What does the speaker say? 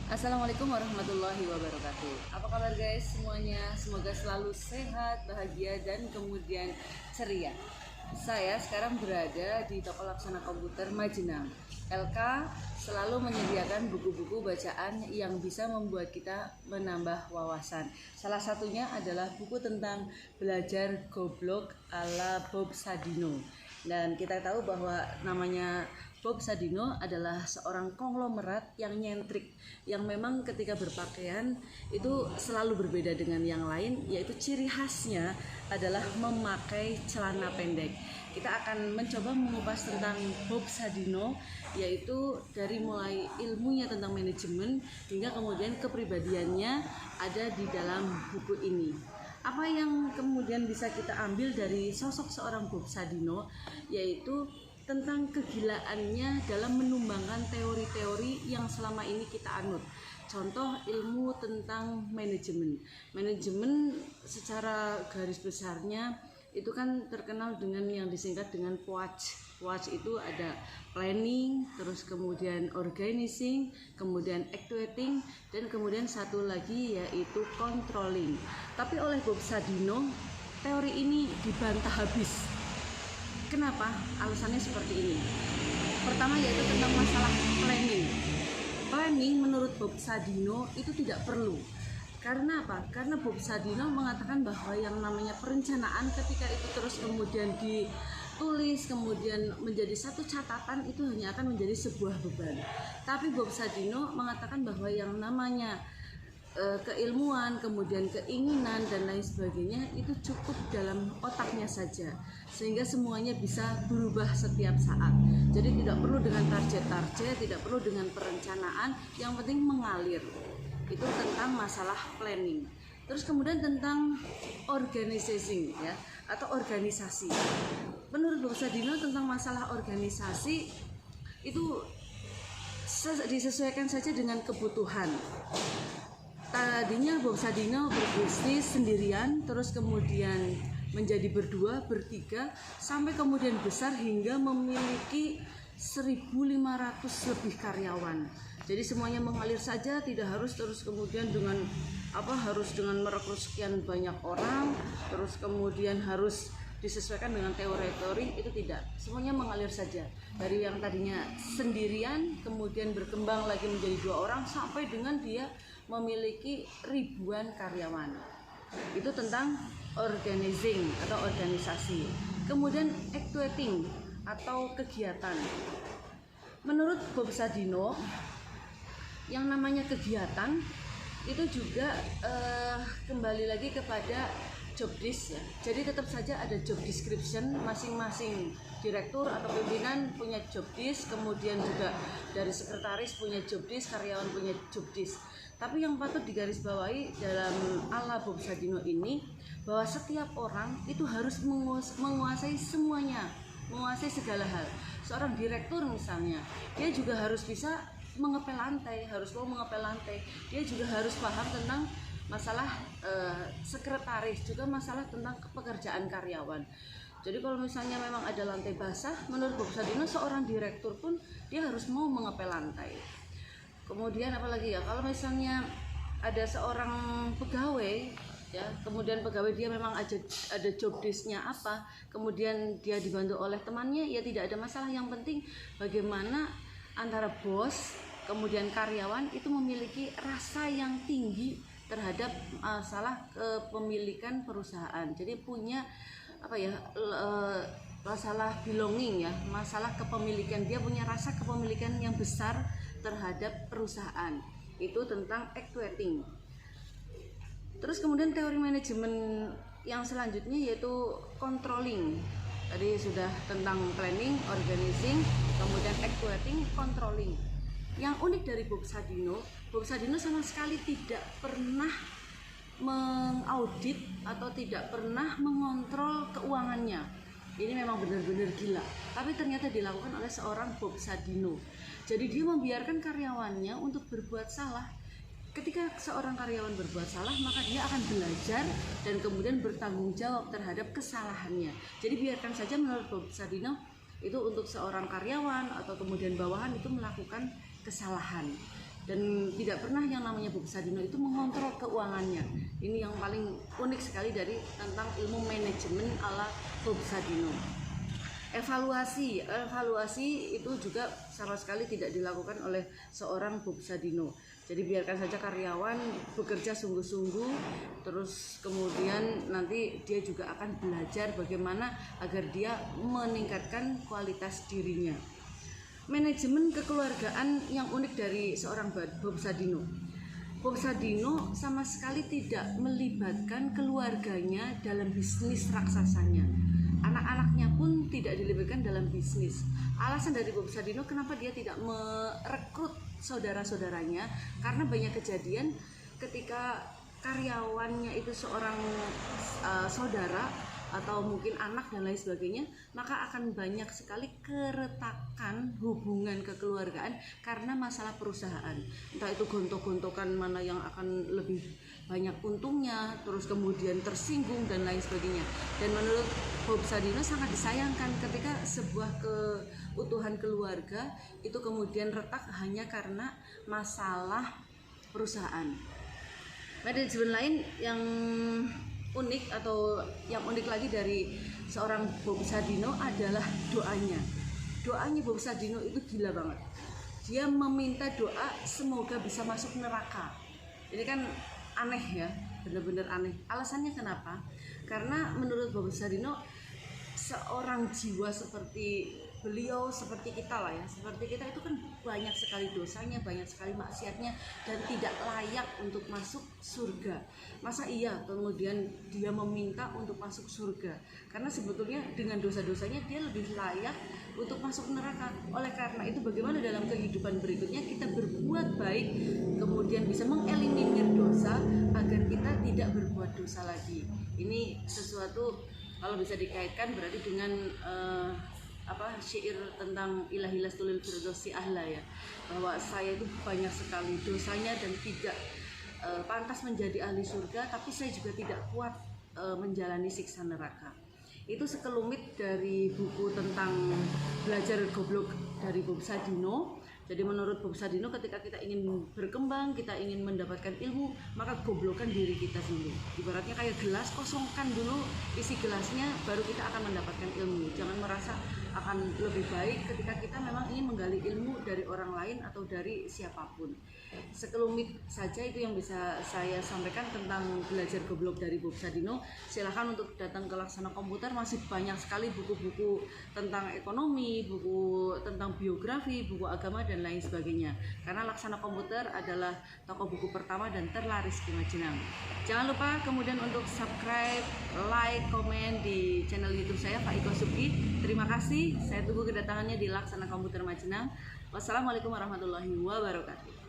Assalamualaikum warahmatullahi wabarakatuh. Apa kabar guys semuanya? Semoga selalu sehat, bahagia, dan kemudian ceria. Saya sekarang berada di Toko Laksana Komputer Majenang. LK selalu menyediakan buku-buku bacaan yang bisa membuat kita menambah wawasan. Salah satunya adalah buku tentang belajar goblok ala Bob Sadino. Dan kita tahu bahwa namanya Bob Sadino adalah seorang konglomerat yang nyentrik, yang memang ketika berpakaian itu selalu berbeda dengan yang lain, yaitu ciri khasnya adalah memakai celana pendek. Kita akan mencoba mengupas tentang Bob Sadino, yaitu dari mulai ilmunya tentang manajemen hingga kemudian kepribadiannya ada di dalam buku ini. Apa yang kemudian bisa kita ambil dari sosok seorang Bob Sadino, yaitu tentang kegilaannya dalam menumbangkan teori-teori yang selama ini kita anut. Contoh ilmu tentang manajemen. Manajemen secara garis besarnya itu kan terkenal dengan yang disingkat dengan PWACH. PWACH itu ada planning, terus kemudian organizing, kemudian actuating, dan kemudian satu lagi yaitu controlling. Tapi oleh Bob Sadino, teori ini dibantah habis. Kenapa? Alasannya seperti ini. Pertama yaitu tentang masalah planning. Planning menurut Bob Sadino itu tidak perlu. Karena apa? Karena Bob Sadino mengatakan bahwa yang namanya perencanaan ketika itu terus kemudian ditulis, kemudian menjadi satu catatan, itu hanya akan menjadi sebuah beban. Tapi Bob Sadino mengatakan bahwa yang namanya keilmuan, kemudian keinginan dan lain sebagainya itu cukup dalam otaknya saja, sehingga semuanya bisa berubah setiap saat. Jadi tidak perlu dengan target-target, tidak perlu dengan perencanaan, yang penting mengalir. Itu tentang masalah planning. Terus kemudian tentang organizing ya, atau organisasi. Menurut Bob Sadino tentang masalah organisasi itu disesuaikan saja dengan kebutuhan. Tadinya Bob Sadino berbisnis sendirian, terus kemudian menjadi berdua, bertiga, sampai kemudian besar hingga memiliki 1.500 lebih karyawan. Jadi semuanya mengalir saja, tidak harus terus kemudian harus dengan merekrut sekian banyak orang, terus kemudian harus disesuaikan dengan teori-teori, itu tidak. Semuanya mengalir saja. Dari yang tadinya sendirian, kemudian berkembang lagi menjadi 2 orang, sampai dengan dia memiliki ribuan karyawan. Itu tentang organizing atau organisasi. Kemudian actuating atau kegiatan. Menurut Bob Sadino, yang namanya kegiatan itu juga kembali lagi kepada job desk ya. Jadi tetap saja ada job description, masing-masing direktur atau pimpinan punya job desk, kemudian juga dari sekretaris punya job desk, karyawan punya job desk. Tapi yang patut digarisbawahi dalam ala Bob Sadino ini, bahwa setiap orang itu harus menguasai semuanya, menguasai segala hal. Seorang direktur misalnya, dia juga harus bisa mengepel lantai, harus mau mengepel lantai. Dia juga harus paham tentang masalah sekretaris, juga masalah tentang pekerjaan karyawan. Jadi kalau misalnya memang ada lantai basah, menurut Bob Sadino seorang direktur pun dia harus mau mengepel lantai. Kemudian apalagi ya, kalau misalnya ada seorang pegawai ya, kemudian pegawai dia memang ada job desk-nya apa, kemudian dia dibantu oleh temannya, ya tidak ada masalah. Yang penting bagaimana antara bos kemudian karyawan itu memiliki rasa yang tinggi terhadap masalah kepemilikan perusahaan. Jadi punya masalah belonging ya, masalah kepemilikan, dia punya rasa kepemilikan yang besar terhadap perusahaan. Itu tentang actuating. Terus kemudian teori manajemen yang selanjutnya yaitu controlling. Tadi sudah tentang planning, organizing, kemudian actuating, controlling. Yang unik dari Bob Sadino sama sekali tidak pernah mengaudit atau tidak pernah mengontrol keuangannya. Ini memang benar-benar gila, tapi ternyata dilakukan oleh seorang Bob Sadino. Jadi dia membiarkan karyawannya untuk berbuat salah. Ketika seorang karyawan berbuat salah, maka dia akan belajar dan kemudian bertanggung jawab terhadap kesalahannya. Jadi biarkan saja, menurut Bob Sadino, itu untuk seorang karyawan atau kemudian bawahan itu melakukan kesalahan. dan tidak pernah yang namanya Bob Sadino itu mengontrol keuangannya. Ini yang paling unik sekali dari tentang ilmu manajemen ala Bob Sadino. Evaluasi itu juga sama sekali tidak dilakukan oleh seorang Bob Sadino. Jadi biarkan saja karyawan bekerja sungguh-sungguh, terus kemudian nanti dia juga akan belajar bagaimana agar dia meningkatkan kualitas dirinya. Manajemen kekeluargaan yang unik dari seorang Bob Sadino. Bob Sadino sama sekali tidak melibatkan keluarganya dalam bisnis raksasanya. Anak-anaknya pun tidak dilibatkan dalam bisnis. Alasan dari Bob Sadino kenapa dia tidak merekrut saudara-saudaranya, karena banyak kejadian ketika karyawannya itu seorang saudara atau mungkin anak dan lain sebagainya, maka akan banyak sekali keretakan hubungan kekeluargaan karena masalah perusahaan. Entah itu gontok-gontokan mana yang akan lebih banyak untungnya, terus kemudian tersinggung dan lain sebagainya. Dan menurut Bob Sadino sangat disayangkan ketika sebuah keutuhan keluarga itu kemudian retak hanya karena masalah perusahaan. Manajemen lain yang unik atau yang unik lagi dari seorang Bob Sadino adalah doanya. Doanya Bob Sadino itu gila banget. Dia meminta doa semoga bisa masuk neraka. Ini kan aneh ya, benar-benar aneh. Alasannya kenapa? Karena menurut Bob Sadino, seorang jiwa seperti beliau, seperti kita lah ya, seperti kita itu kan banyak sekali dosanya, banyak sekali maksiatnya, dan tidak layak untuk masuk surga. Masa iya kemudian dia meminta untuk masuk surga? Karena sebetulnya dengan dosa-dosanya dia lebih layak untuk masuk neraka. Oleh karena itu bagaimana dalam kehidupan berikutnya kita berbuat baik, kemudian bisa mengeliminir dosa agar kita tidak berbuat dosa lagi. Ini sesuatu kalau bisa dikaitkan berarti dengan syair tentang ilahilas tulil firdausi ahla ya, bahwa saya itu banyak sekali dosanya dan tidak pantas menjadi ahli surga, tapi saya juga tidak kuat menjalani siksa neraka. Itu sekelumit dari buku tentang belajar goblok dari Bob Sadino. Jadi menurut Bob Sadino, ketika kita ingin berkembang, kita ingin mendapatkan ilmu, maka goblokan diri kita dulu. Ibaratnya kayak gelas, kosongkan dulu isi gelasnya, baru kita akan mendapatkan ilmu. Jangan merasa akan lebih baik ketika kita memang ingin menggali ilmu dari orang lain atau dari siapapun. Sekelumit saja itu yang bisa saya sampaikan tentang belajar goblok dari Bob Sadino. Silahkan untuk datang ke Laksana Komputer, masih banyak sekali buku-buku tentang ekonomi, buku tentang biografi, buku agama dan lain sebagainya. Karena Laksana Komputer adalah toko buku pertama dan terlaris di Majenang. Jangan lupa kemudian untuk subscribe, like, komen di channel YouTube saya Pak Iko Subki. Terima kasih. Saya tunggu kedatangannya di Laksana Komputer Majenang. Wassalamualaikum warahmatullahi wabarakatuh.